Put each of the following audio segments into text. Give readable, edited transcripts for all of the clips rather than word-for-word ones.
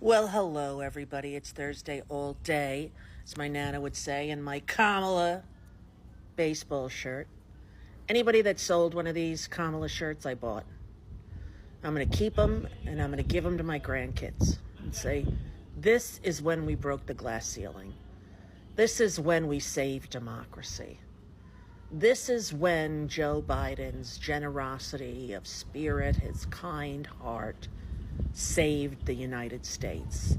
Well, hello, everybody. It's Thursday all day, as my Nana would say, in my Kamala baseball shirt. Anybody that sold one of these Kamala shirts, I bought. I'm going to keep them, and I'm going to give them to my grandkids and say, this is when we broke the glass ceiling. This is when we saved democracy. This is when Joe Biden's generosity of spirit, his kind heart, saved the United States.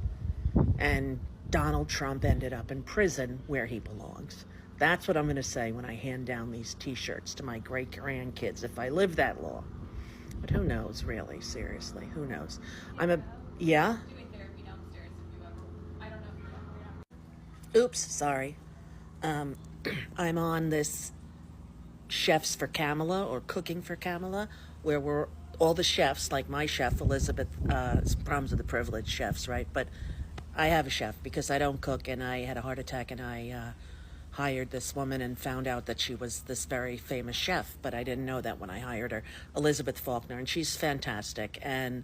And Donald Trump ended up in prison where he belongs. That's what I'm going to say when I hand down these t-shirts to my great-grandkids if I live that long. But who knows, really, seriously, who knows? Yeah? Doing therapy downstairs if you ever, I don't know if you ever. Oops, sorry. I'm on this Chefs for Kamala or Cooking for Kamala, where we're all the chefs, like my chef, Elizabeth, problems with the privileged chefs, right? But I have a chef because I don't cook, and I had a heart attack, and I hired this woman and found out that she was this very famous chef, but I didn't know that when I hired her, Elizabeth Faulkner, and she's fantastic. And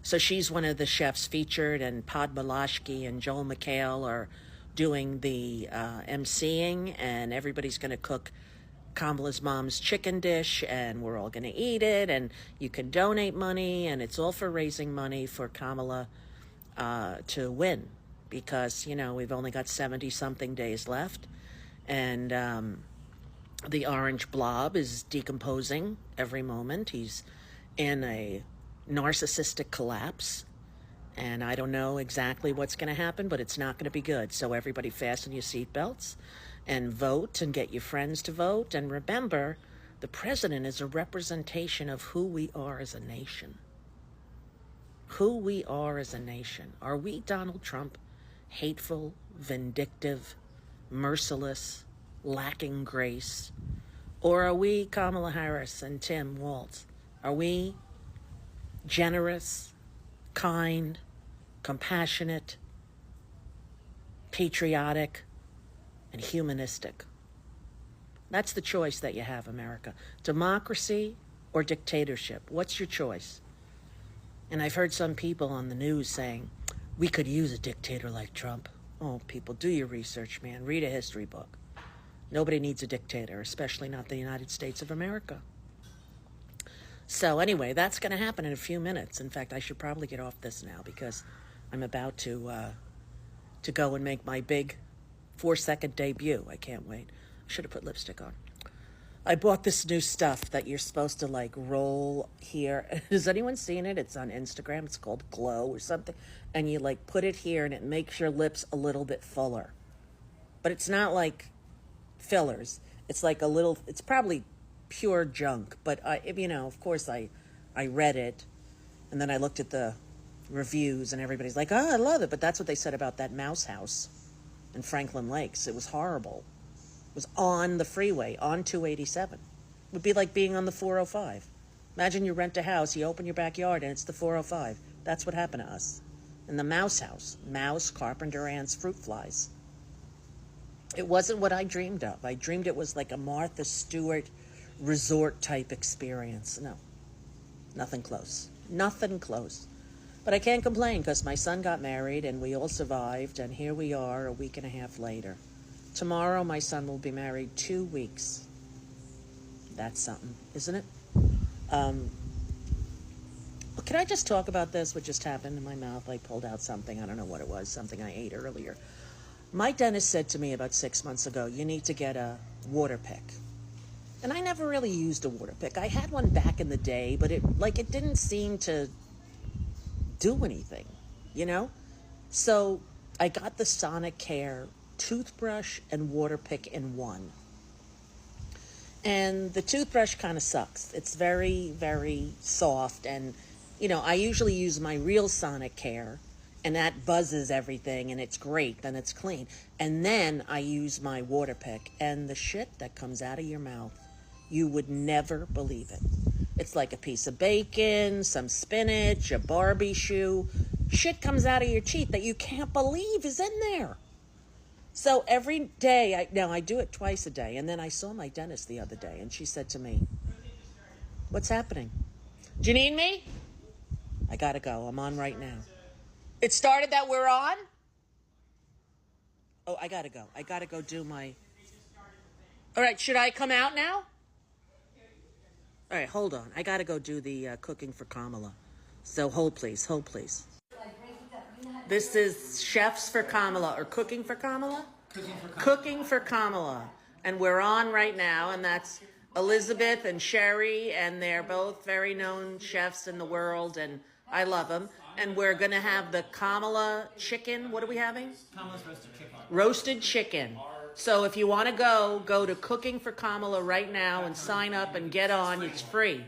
so she's one of the chefs featured, and Pod Malashki and Joel McHale are doing the emceeing, and everybody's going to cook Kamala's mom's chicken dish, and we're all going to eat it, and you can donate money, and it's all for raising money for Kamala to win, because, you know, we've only got 70-something days left, and the orange blob is decomposing every moment. He's in a narcissistic collapse, and I don't know exactly what's going to happen, but it's not going to be good. So everybody fasten your seatbelts and vote and get your friends to vote. And remember, the president is a representation of who we are as a nation. Who we are as a nation. Are we Donald Trump, hateful, vindictive, merciless, lacking grace? Or are we Kamala Harris and Tim Walz? Are we generous, kind, compassionate, patriotic, and humanistic? That's the choice that you have, America. Democracy or dictatorship? What's your choice? And I've heard some people on the news saying, we could use a dictator like Trump. Oh, people, do your research, man. Read a history book. Nobody needs a dictator, especially not the United States of America. So anyway, that's going to happen in a few minutes. In fact, I should probably get off this now because I'm about to go and make my big 4-second debut. I can't wait. I should have put lipstick on. I bought this new stuff that you're supposed to like roll here. Has anyone seen it? It's on Instagram. It's called Glow or something. And you like put it here and it makes your lips a little bit fuller. But it's not like fillers. It's like a little, it's probably pure junk. But, you know, of course I read it. And then I looked at the reviews and everybody's like, oh, I love it. But that's what they said about that mouse house in Franklin Lakes. It was horrible. It was on the freeway, on 287. It would be like being on the 405. Imagine you rent a house, you open your backyard, and it's the 405. That's what happened to us. In the mouse house. Mouse, carpenter ants, fruit flies. It wasn't what I dreamed of. I dreamed it was like a Martha Stewart resort-type experience. No. Nothing close. Nothing close. But I can't complain because my son got married and we all survived, and here we are a week and a half later. Tomorrow, my son will be married 2 weeks. That's something, isn't it? Can I just talk about this? What just happened in my mouth? I pulled out something. I don't know what it was. Something I ate earlier. My dentist said to me about 6 months ago, you need to get a water pick. And I never really used a water pick. I had one back in the day, but it didn't seem to do anything, you know? So I got the Sonicare toothbrush and water pick in one. And the toothbrush kind of sucks. It's very, very soft. And, you know, I usually use my real Sonicare, and that buzzes everything, and it's great. Then it's clean. And then I use my water pick, and the shit that comes out of your mouth, you would never believe it. It's like a piece of bacon, some spinach, a Barbie shoe. Shit comes out of your teeth that you can't believe is in there. So every day, I do it twice a day. And then I saw my dentist the other day, and she said to me, what's happening? Do you need me? I gotta go. I'm on right now. It started that we're on? Oh, I gotta go. I gotta go do my... All right, should I come out now? All right, hold on. I gotta go do the cooking for Kamala. So hold please, hold please. This is Chefs for Kamala, or Cooking for Kamala? Cooking for Kamala. And we're on right now, and that's Elizabeth and Sherry, and they're both very known chefs in the world, and I love them. And we're going to have the Kamala chicken. What are we having? Kamala's roasted chicken. Roasted chicken. So if you want to go to Cooking for Kamala right now and sign up and get on. It's free.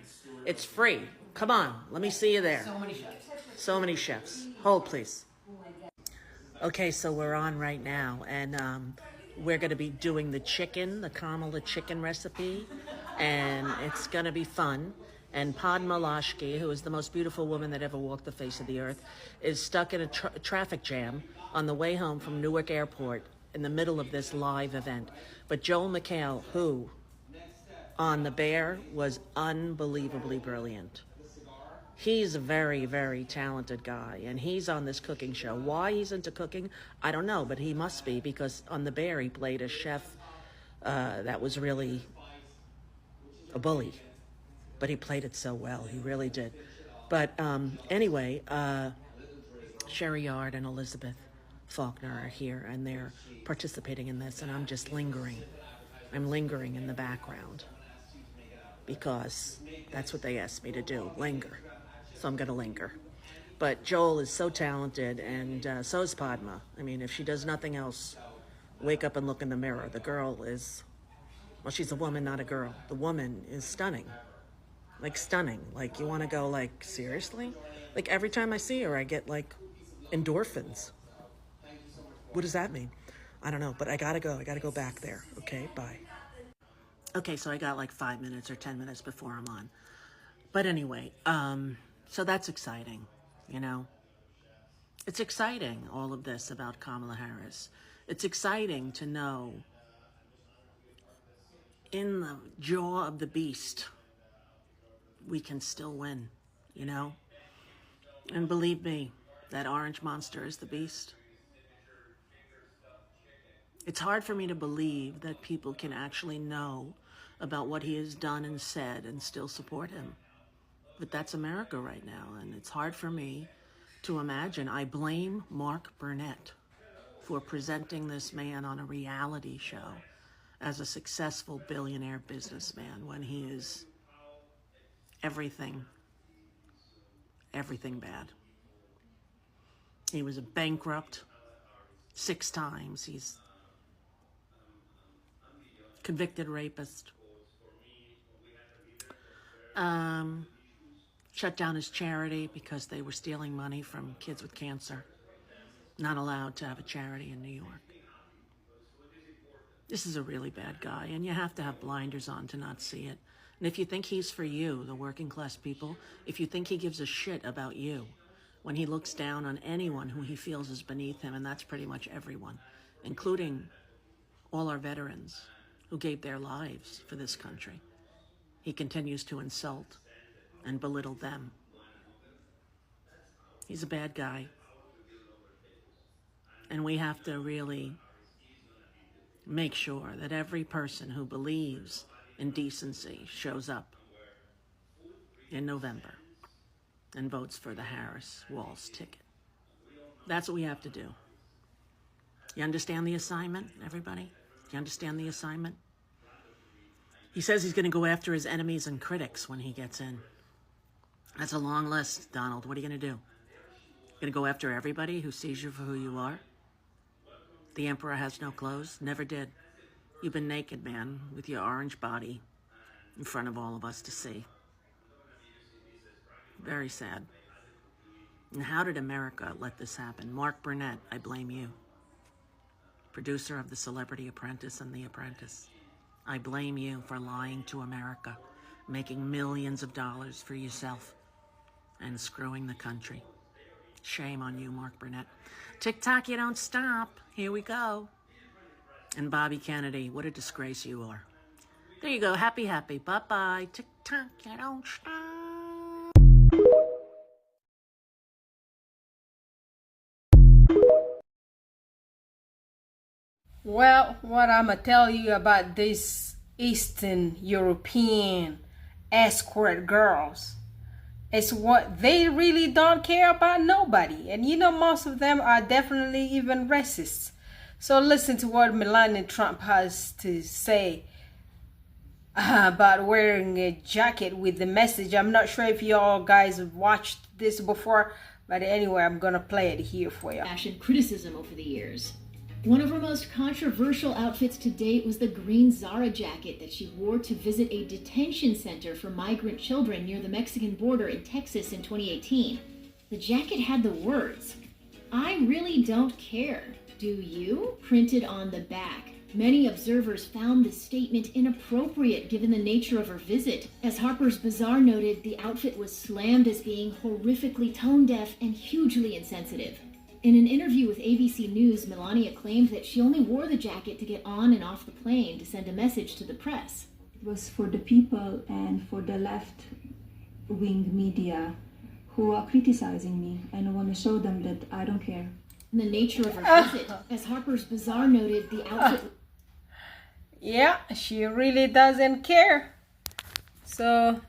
It's free. Come on. Let me see you there. So many chefs. So many chefs. Hold, please. Okay, so we're on right now, and we're going to be doing the chicken, the Kamala chicken recipe, and it's going to be fun. And Padma Lashki, who is the most beautiful woman that ever walked the face of the earth, is stuck in a traffic jam on the way home from Newark Airport in the middle of this live event. But Joel McHale, who on The Bear was unbelievably brilliant. He's a very, very talented guy, and he's on this cooking show. Why he's into cooking, I don't know, but he must be, because on The Bear he played a chef that was really a bully. But he played it so well, he really did. But anyway, Sherry Yard and Elizabeth Faulkner are here, and they're participating in this, and I'm just lingering. I'm lingering in the background, because that's what they asked me to do, linger. So I'm going to linger. But Joel is so talented, and so is Padma. I mean, if she does nothing else, wake up and look in the mirror. The girl is, well, she's a woman, not a girl. The woman is stunning. Like, stunning. Like, you want to go, like, seriously? Like, every time I see her, I get, like, endorphins. What does that mean? I don't know, but I gotta go. I gotta go back there. Okay, bye. Okay, so I got like 5 minutes or 10 minutes before I'm on. But anyway, so that's exciting, you know? It's exciting, all of this about Kamala Harris. It's exciting to know in the jaw of the beast, we can still win, you know? And believe me, that orange monster is the beast. It's hard for me to believe that people can actually know about what he has done and said and still support him. But that's America right now, and it's hard for me to imagine. I blame Mark Burnett for presenting this man on a reality show as a successful billionaire businessman when he is everything bad. He was a bankrupt 6 times. He's convicted rapist. Shut down his charity because they were stealing money from kids with cancer. Not allowed to have a charity in New York. This is a really bad guy, and you have to have blinders on to not see it. And if you think he's for you, the working class people, if you think he gives a shit about you, when he looks down on anyone who he feels is beneath him, and that's pretty much everyone, including all our veterans who gave their lives for this country, he continues to insult and belittle them. He's a bad guy. And we have to really make sure that every person who believes in decency shows up in November and votes for the Harris-Walz ticket. That's what we have to do. You understand the assignment, everybody? You understand the assignment? He says he's going to go after his enemies and critics when he gets in. That's a long list, Donald. What are you going to do? Going to go after everybody who sees you for who you are? The emperor has no clothes? Never did. You've been naked, man, with your orange body in front of all of us to see. Very sad. And how did America let this happen? Mark Burnett, I blame you. Producer of The Celebrity Apprentice and The Apprentice. I blame you for lying to America, making millions of dollars for yourself, and screwing the country. Shame on you, Mark Burnett. TikTok, you don't stop. Here we go. And Bobby Kennedy, what a disgrace you are. There you go. Happy, happy. Bye-bye. TikTok, you don't stop. Well, what I'm gonna tell you about these Eastern European escort girls is what they really don't care about nobody. And you know, most of them are definitely even racists. So listen to what Melania Trump has to say about wearing a jacket with the message. I'm not sure if y'all guys have watched this before, but anyway, I'm gonna play it here for you. Fashion criticism over the years. One of her most controversial outfits to date was the green Zara jacket that she wore to visit a detention center for migrant children near the Mexican border in Texas in 2018. The jacket had the words, "I really don't care. Do you?" printed on the back. Many observers found this statement inappropriate given the nature of her visit. As Harper's Bazaar noted, the outfit was slammed as being horrifically tone-deaf and hugely insensitive. In an interview with ABC News, Melania claimed that she only wore the jacket to get on and off the plane to send a message to the press. It was for the people and for the left-wing media who are criticizing me, and I want to show them that I don't care. In the nature of her visit, as Harper's Bazaar noted, the outfit... Yeah, she really doesn't care. So,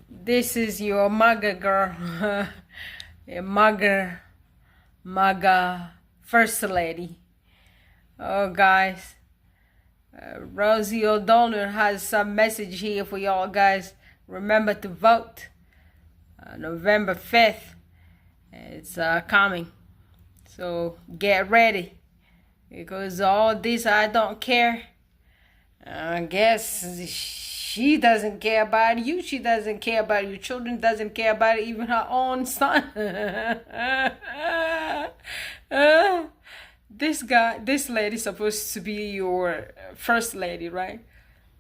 this is your MAGA girl. A MAGA First Lady. Oh, guys. Rosie O'Donnell has some message here for y'all guys. Remember to vote. November 5th. It's coming. So get ready. Because all this I don't care. I guess she doesn't care about you. She doesn't care about your children. Doesn't care about even her own son. This lady's supposed to be your first lady, right?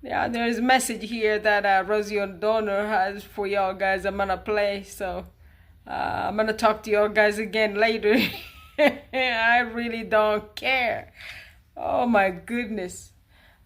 Yeah, there's a message here that Rosie O'Donnell has for y'all guys. I'm gonna play, so I'm gonna talk to y'all guys again later. I really don't care. Oh my goodness.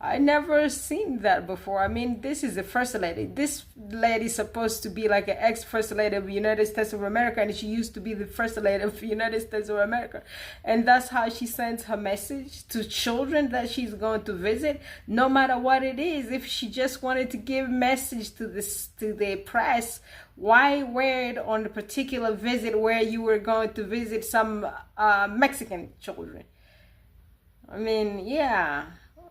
I never seen that before. I mean, this is the first lady. This lady's supposed to be like an ex-first lady of the United States of America, and she used to be the first lady of the United States of America. And that's how she sends her message to children that she's going to visit, no matter what it is. If she just wanted to give a message to the press, why wear it on a particular visit where you were going to visit some Mexican children? I mean, yeah.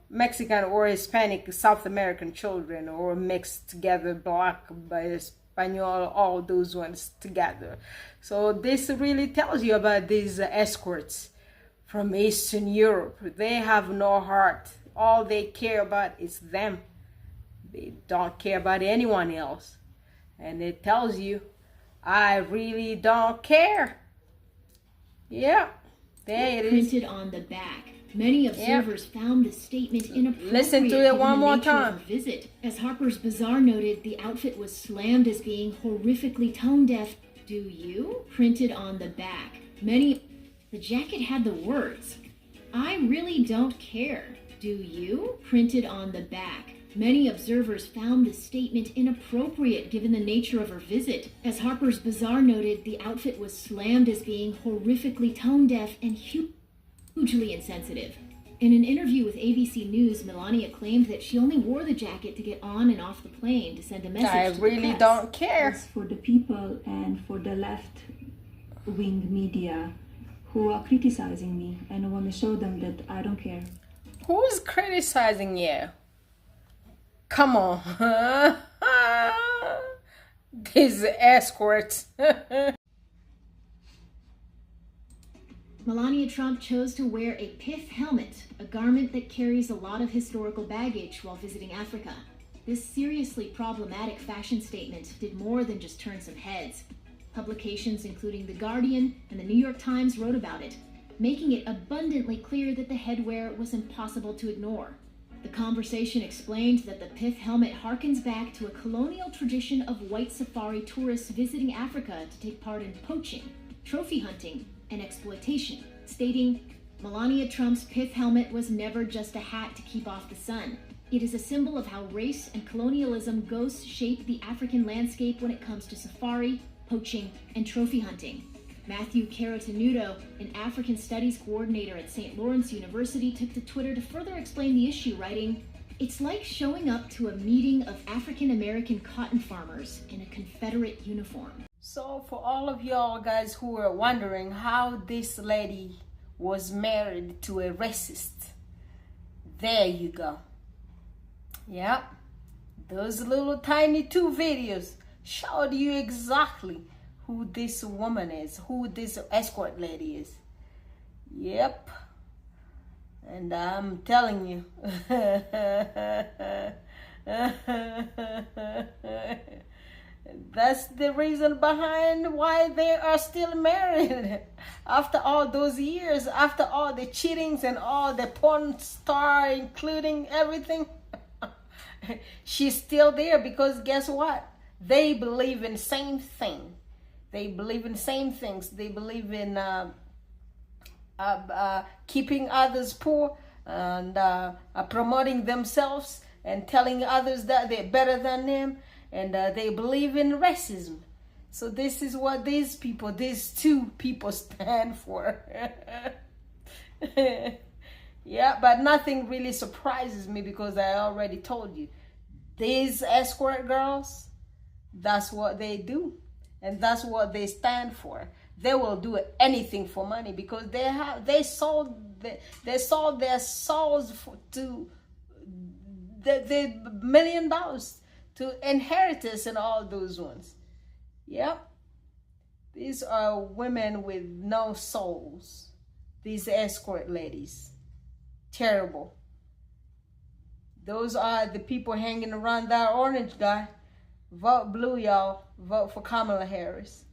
Mexican or Hispanic South American children, or mixed together, black by Espanol, all those ones together. So this really tells you about these escorts from Eastern Europe. They have no heart. All they care about is them. They don't care about anyone else. And it tells you, I really don't care. Yeah, there it is. Printed on the back. Many observers found the statement inappropriate. Listen to it one more time. Visit. As Harper's Bazaar noted, the outfit was slammed as being horrifically tone-deaf. Do you? Printed on the back. The jacket had the words, "I really don't care. Do you?" printed on the back. Many observers found the statement inappropriate given the nature of her visit. As Harper's Bazaar noted, the outfit was slammed as being horrifically tone-deaf and hugely insensitive. In an interview with ABC News, Melania claimed that she only wore the jacket to get on and off the plane to send a message I to really the press. don't care. It's for the people and for the left-wing media who are criticizing me, and I want to show them that I don't care. Who's criticizing you? Come on. These escorts. Melania Trump chose to wear a pith helmet, a garment that carries a lot of historical baggage while visiting Africa. This seriously problematic fashion statement did more than just turn some heads. Publications including The Guardian and the New York Times wrote about it, making it abundantly clear that the headwear was impossible to ignore. The conversation explained that the pith helmet harkens back to a colonial tradition of white safari tourists visiting Africa to take part in poaching, trophy hunting, and exploitation, stating, "Melania Trump's pith helmet was never just a hat to keep off the sun. It is a symbol of how race and colonialism ghosts shape the African landscape when it comes to safari, poaching, and trophy hunting." Matthew Caratenuto, an African Studies coordinator at St. Lawrence University, took to Twitter to further explain the issue, writing, "It's like showing up to a meeting of African American cotton farmers in a Confederate uniform." So for all of y'all guys who are wondering how this lady was married to a racist, there you go. Yep, those little tiny 2 videos showed you exactly who this woman is, who this escort lady is. Yep. And I'm telling you, that's the reason behind why they are still married. After all those years, after all the cheatings and all the porn star, including everything, she's still there because guess what? They believe in the same thing. They believe in the same things. They believe in keeping others poor and promoting themselves and telling others that they're better than them. And they believe in racism. So this is what these 2 people stand for. Yeah, but nothing really surprises me because I already told you. These escort girls, that's what they do. And that's what they stand for. They will do anything for money because they sold their souls to the $1 million to inheritance and all those ones. Yep. These are women with no souls. These escort ladies. Terrible. Those are the people hanging around that orange guy. Vote blue, y'all. Vote for Kamala Harris.